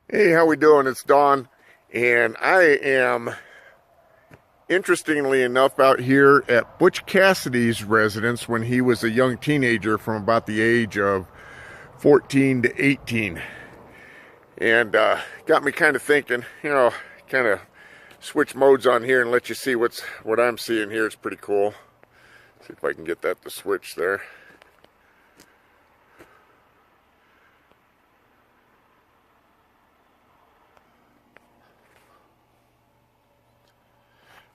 Hey, how we doing? It's Don, and I am, interestingly enough, out here at Butch Cassidy's residence when he was a young teenager from about the age of 14 to 18. And got me kind of thinking, kind of switch modes on here and let you see what I'm seeing here. It's pretty cool. See if I can get that to switch there.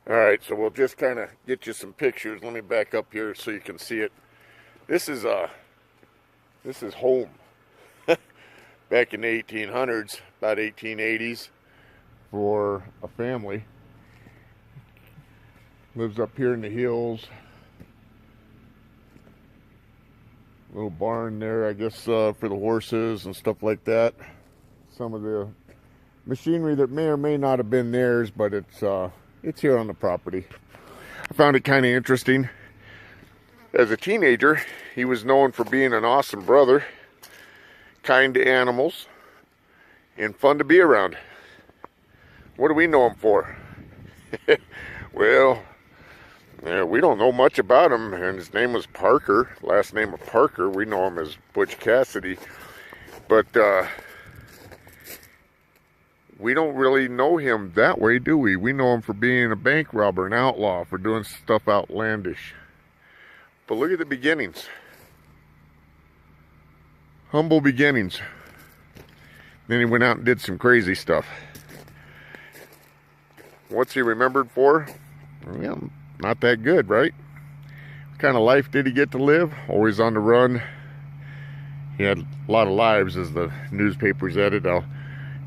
Alright, so we'll just kind of get you some pictures. Let me back up here so you can see it. This is home. Back in the 1800s, about 1880s, for a family. Lives up here in the hills. Little barn there, I guess, for the horses and stuff like that. Some of the machinery that may or may not have been theirs, but it's here on the property. I found it kind of interesting. As a teenager, he was known for being an awesome brother, kind to animals, and fun to be around. What do we know him for? Well, we don't know much about him, and his name was Parker, last name of Parker. We know him as Butch Cassidy, but we don't really know him that way, do we? We know him for being a bank robber, an outlaw, for doing stuff outlandish. But look at the beginnings. Humble beginnings. Then he went out and did some crazy stuff. What's he remembered for? Well, not that good, right? What kind of life did he get to live? Always on the run. He had a lot of lives, as the newspapers added. I'll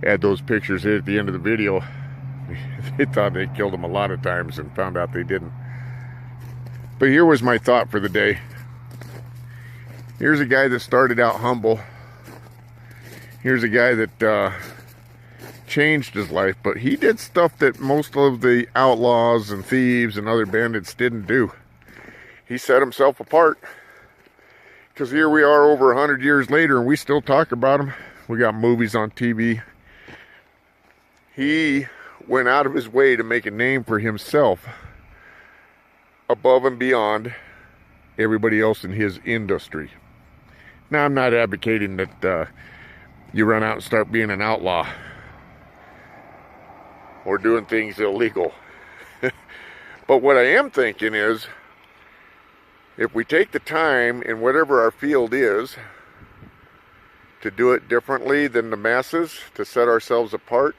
add those pictures here at the end of the video. They thought they killed him a lot of times and found out they didn't. But here was my thought for the day. Here's a guy that started out humble. Here's a guy that changed his life, but he did stuff that most of the outlaws and thieves and other bandits didn't do. He set himself apart. Because here we are over 100 years later and we still talk about him. We got movies on TV. He went out of his way to make a name for himself above and beyond everybody else in his industry. Now, I'm not advocating that you run out and start being an outlaw or doing things illegal. But what I am thinking is, if we take the time in whatever our field is to do it differently than the masses, to set ourselves apart,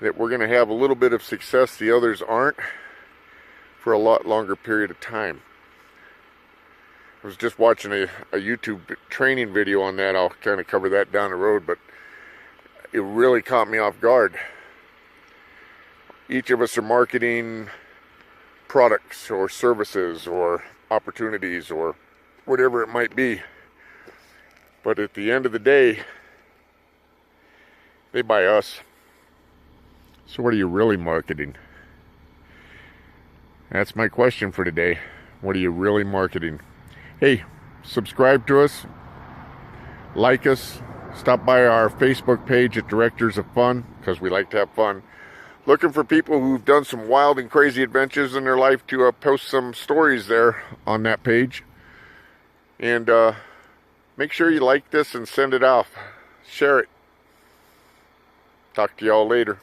that we're going to have a little bit of success the others aren't for a lot longer period of time. I was just watching a YouTube training video on that. I'll kind of cover that down the road, but it really caught me off guard. Each of us are marketing products or services or opportunities or whatever it might be. But at the end of the day, they buy us. So what are you really marketing? That's my question for today. What are you really marketing? Hey, subscribe to us, like us, stop by our Facebook page at Directors of Fun, because we like to have fun. Looking for people who've done some wild and crazy adventures in their life to post some stories there on that page. And make sure you like this and send it off. Share it. Talk to y'all later.